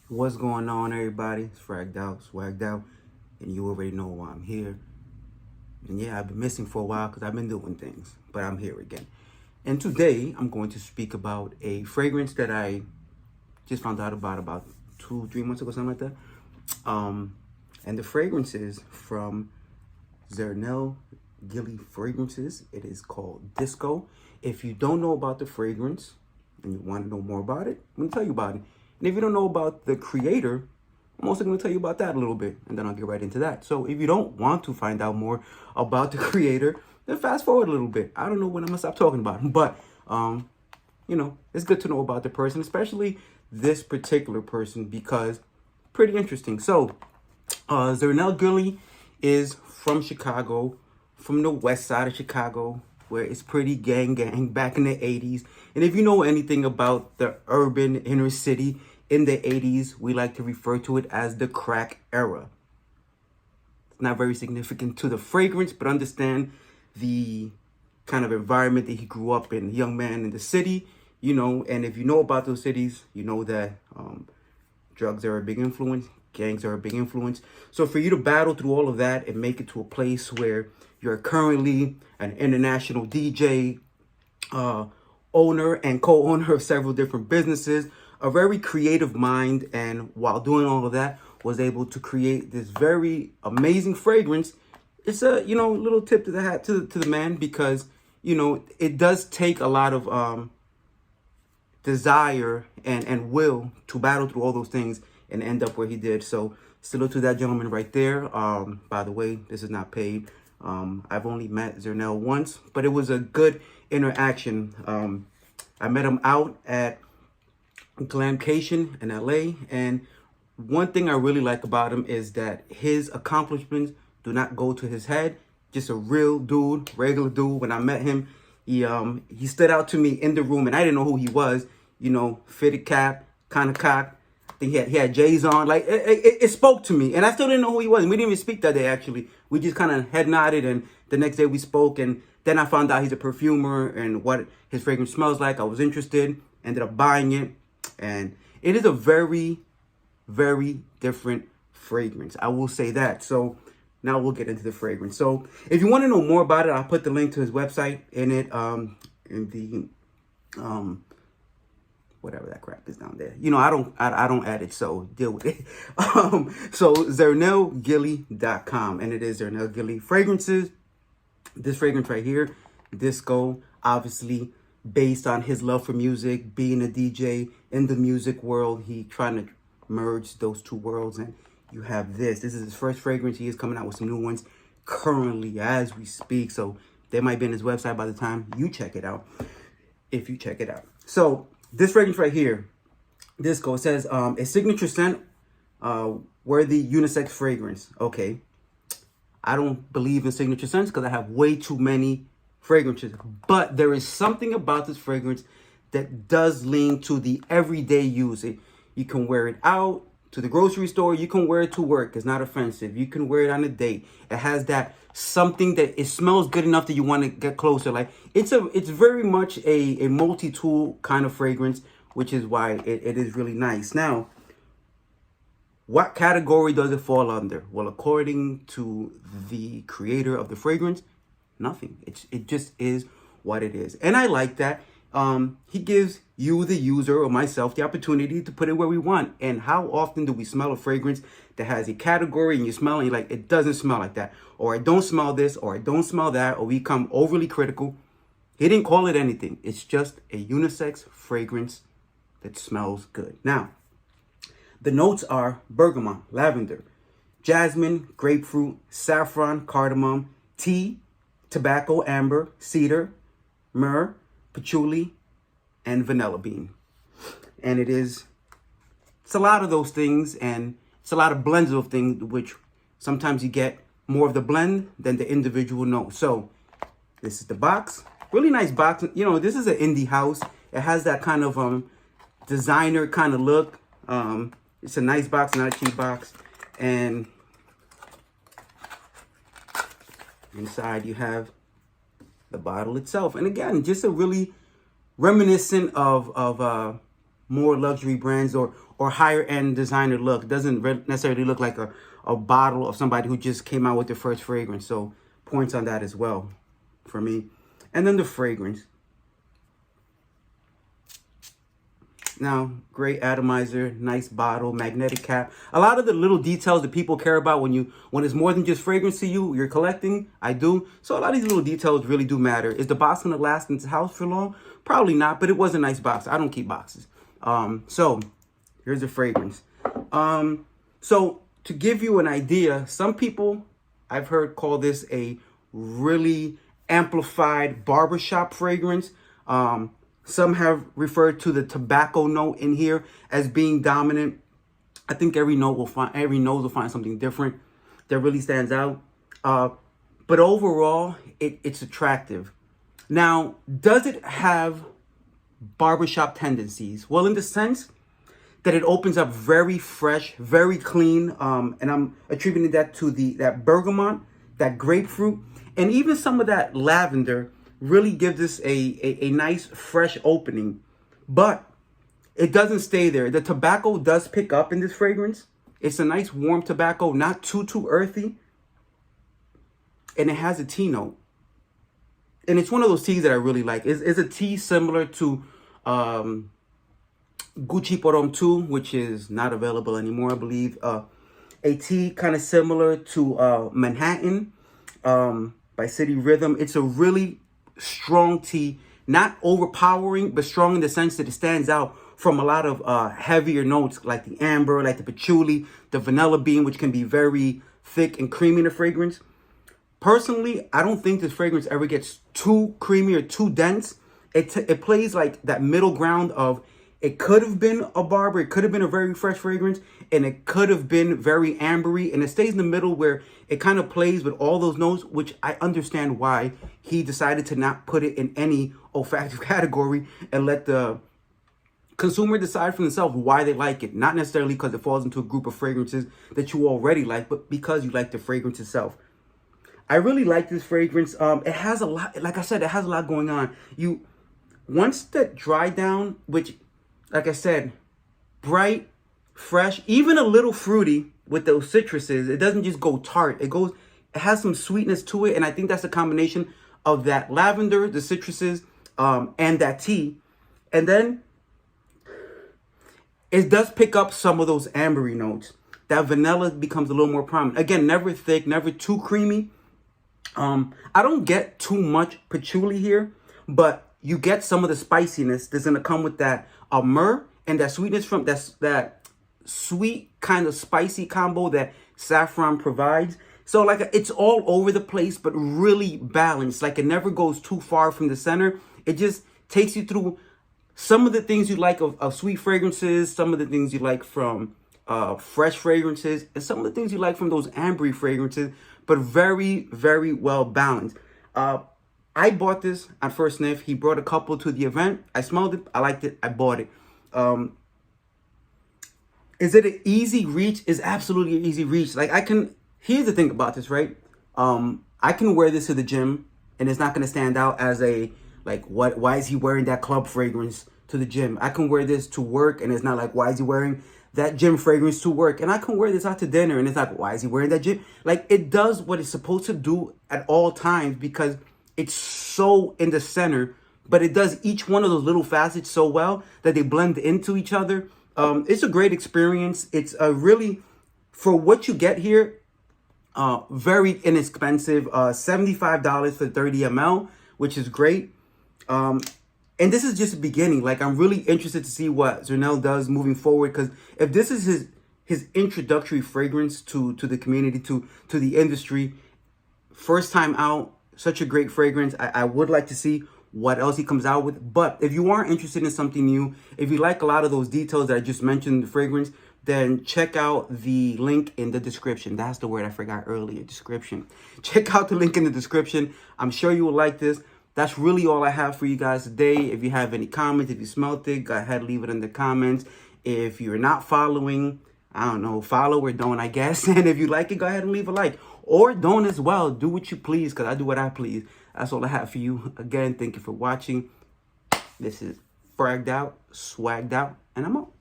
What's going on, everybody? It's Fragged Out, Swagged Out, and you already know why I'm here. And yeah, I've been missing for a while because I've been doing things, but I'm here again. And today, I'm going to speak about a fragrance that I just found out about 2-3 months ago, something like that. And the fragrance is from Zernell Gilly Fragrances. It is called Disco. If you don't know about the fragrance and you want to know more about it, I'm going to tell you about it. And if you don't know about the creator, I'm also going to tell you about that a little bit, and then I'll get right into that. So if you don't want to find out more about the creator, then fast forward a little bit. I don't know when I'm going to stop talking about him, but, it's good to know about the person, especially this particular person, because pretty interesting. So, Zernell Gilly is from Chicago, from the west side of Chicago, where it's pretty gang back in the 80s. And if you know anything about the urban inner city in the 80s, we like to refer to it as the crack era. It's not very significant to the fragrance, but understand the kind of environment that he grew up in, young man in the city, and if you know about those cities, you know that drugs are a big influence, gangs are a big influence. So for you to battle through all of that and make it to a place where you're currently an international DJ, owner and co-owner of several different businesses, a very creative mind, and while doing all of that, was able to create this very amazing fragrance. It's a, little tip to the hat to the man, because, it does take a lot of desire and will to battle through all those things and end up where he did. So salute to that gentleman right there. By the way, this is not paid. I've only met Zernell once, but it was a good interaction. I met him out at Glamcation in LA, and one thing I really like about him is that his accomplishments do not go to his head. Just a real dude, regular dude. When I met him, he stood out to me in the room, and I didn't know who he was. Fitted cap, kind of cocked. I think he had J's on. Like it spoke to me, and I still didn't know who he was. And we didn't even speak that day. Actually, we just kind of head nodded, and the next day we spoke, and then I found out he's a perfumer and what his fragrance smells like. I was interested, ended up buying it, and it is a very, very different fragrance. I will say that. So now we'll get into the fragrance. So if you want to know more about it, I'll put the link to his website in it, in the whatever that crap is down there. I don't edit, so deal with it. So ZernellGilly.com, and it is Zernell Gilly Fragrances. This fragrance right here, Disco, obviously based on his love for music, being a DJ in the music world. He trying to merge those two worlds, and you have this. This is his first fragrance. He is coming out with some new ones currently as we speak. So they might be on his website by the time you check it out, if you check it out. So this fragrance right here, Disco, it says a signature scent, worthy unisex fragrance. Okay. I don't believe in signature scents because I have way too many fragrances. But there is something about this fragrance that does lean to the everyday use. You can wear it out to the grocery store. You can wear it to work. It's not offensive. You can wear it on a date. It has that something that it smells good enough that you want to get closer. Like it's very much a multi-tool kind of fragrance, which is why it is really nice. Now, what category does it fall under? Well, according to the creator of the fragrance, nothing. It just is what it is. And I like that. He gives you, the user, or myself, the opportunity to put it where we want. And how often do we smell a fragrance that has a category and you smell and you're like, it doesn't smell like that, or I don't smell this, or I don't smell that, or we become overly critical. He didn't call it anything. It's just a unisex fragrance that smells good. Now, the notes are bergamot, lavender, jasmine, grapefruit, saffron, cardamom, tea, tobacco, amber, cedar, myrrh, patchouli, and vanilla bean. And it's a lot of those things, and it's a lot of blends of things, which sometimes you get more of the blend than the individual note. So this is the box. Really nice box. This is an indie house. It has that kind of designer kind of look. It's a nice box, not a cheap box. And inside you have the bottle itself. And again, just a really reminiscent of more luxury brands or higher end designer look. It doesn't necessarily look like a bottle of somebody who just came out with their first fragrance. So points on that as well for me. And then the fragrance. Now, great atomizer, nice bottle, magnetic cap. A lot of the little details that people care about when it's more than just fragrance to you, you're collecting. I do. So a lot of these little details really do matter. Is the box going to last in the house for long? Probably not, but it was a nice box. I don't keep boxes. So here's the fragrance. So to give you an idea, some people I've heard call this a really amplified barbershop fragrance. Some have referred to the tobacco note in here as being dominant. I think every nose will find something different that really stands out. But overall, it's attractive. Now, does it have barbershop tendencies? Well, in the sense that it opens up very fresh, very clean, and I'm attributing that to that bergamot, that grapefruit, and even some of that lavender. Really gives this a nice fresh opening, but it doesn't stay there. The tobacco does pick up in this fragrance. It's a nice warm tobacco, not too earthy, and it has a tea note. And it's one of those teas that I really like. It's a tea similar to Gucci Porom 2, which is not available anymore, I believe. A tea kind of similar to Manhattan by City Rhythm. It's a really strong tea, not overpowering, but strong in the sense that it stands out from a lot of heavier notes like the amber, like the patchouli, the vanilla bean, which can be very thick and creamy in the fragrance. Personally, I don't think this fragrance ever gets too creamy or too dense. It plays like that middle ground of it could have been a barber, it could have been a very fresh fragrance, and it could have been very ambery, and it stays in the middle where it kind of plays with all those notes, which I understand why he decided to not put it in any olfactive category and let the consumer decide for themselves why they like it. Not necessarily because it falls into a group of fragrances that you already like, but because you like the fragrance itself. I really like this fragrance. It has a lot, like I said, it has a lot going on. Once that dry down, which, like I said, bright, fresh, even a little fruity with those citruses. It doesn't just go tart. It has some sweetness to it. And I think that's a combination of that lavender, the citruses, and that tea. And then it does pick up some of those ambery notes. That vanilla becomes a little more prominent. Again, never thick, never too creamy. I don't get too much patchouli here, but you get some of the spiciness that's going to come with that myrrh and that sweetness from that sweet kind of spicy combo that Saffron provides. So like it's all over the place, but really balanced. Like it never goes too far from the center. It just takes you through some of the things you like of sweet fragrances, some of the things you like from fresh fragrances, and some of the things you like from those ambery fragrances, but very, very well balanced. I bought this on first sniff. He brought a couple to the event. I smelled it. I liked it. I bought it. Is it an easy reach? It's absolutely an easy reach. Like here's the thing about this, right? I can wear this to the gym and it's not going to stand out as why is he wearing that club fragrance to the gym? I can wear this to work and it's not like, why is he wearing that gym fragrance to work? And I can wear this out to dinner and it's like, why is he wearing that gym? Like it does what it's supposed to do at all times because it's so in the center, but it does each one of those little facets so well that they blend into each other. It's a great experience. It's a really, for what you get here, very inexpensive. $75 for 30 ml, which is great. And this is just the beginning. Like I'm really interested to see what Zernel does moving forward, because if this is his introductory fragrance to the community, to the industry, first time out, such a great fragrance. I would like to see what else he comes out with. But if you are interested in something new, if you like a lot of those details that I just mentioned in the fragrance, then check out the link in the description. That's the word I forgot earlier, description. Check out the link in the description. I'm sure you will like this. That's really all I have for you guys today. If you have any comments, if you smelled it, go ahead, leave it in the comments. If you're not following, I don't know, follow or don't, I guess. And if you like it, go ahead and leave a like. Or don't as well. Do what you please, because I do what I please. That's all I have for you. Again, thank you for watching. This is Fragged Out, Swagged Out. and I'm out.